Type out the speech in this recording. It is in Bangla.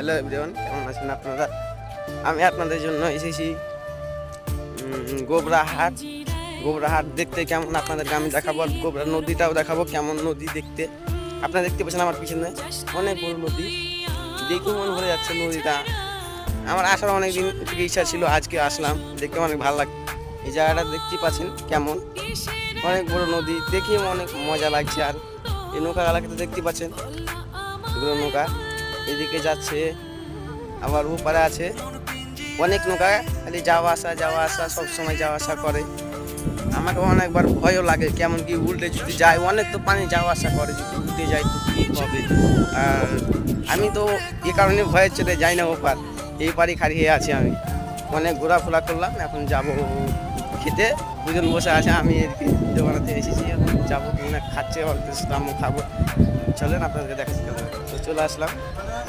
হ্যালো এভরিওয়ান, কেমন আছেন আপনারা? আমি আপনাদের জন্য এসেছি গোবরাহাট। গোবরাহাট দেখতে কেমন আপনাদেরকে আমি দেখাবো, আর গোবরা নদীটাও দেখাবো কেমন নদী দেখতে। আপনারা দেখতে পাচ্ছেন আমার পিছনে অনেক বড় নদী, দেখে মনে ভরে যাচ্ছে নদীটা। আমার আসার অনেক দিন থেকে ইচ্ছা ছিল, আজকে আসলাম, দেখতে অনেক ভালো লাগে। এই জায়গাটা দেখতে পাচ্ছেন কেমন অনেক বড় নদী, দেখে অনেক মজা লাগছে। আর এই নৌকাগুলাকে তো দেখতে পাচ্ছেন, এগুলো নৌকা এদিকে যাচ্ছে, আবার ওপারে আছে অনেক নৌকা, খালি যাওয়া আসা সব সময় যাওয়া আসা করে। আমাকে অনেকবার ভয়ও লাগে, কেমন কি উল্টে যদি যায়, অনেক তো পানি যাওয়া আসা করে, যদি উল্টে যায় তো কী হবে। আর আমি তো এ কারণে ভয়ের ছেড়ে যাই না ওপার, এই পারই খালি হয়ে আছি। আমি অনেক ঘোরাফোরা করলাম, এখন যাব খেতে। দুজন বসে আছে, আমি এদিকে ভিডিও বানাতে এসেছি, এখন যাবো কিনা খাচ্ছে, অল্প আমিও খাবো। চলেন আপনাদেরকে দেখাচ্ছি, তো চলে আসলাম।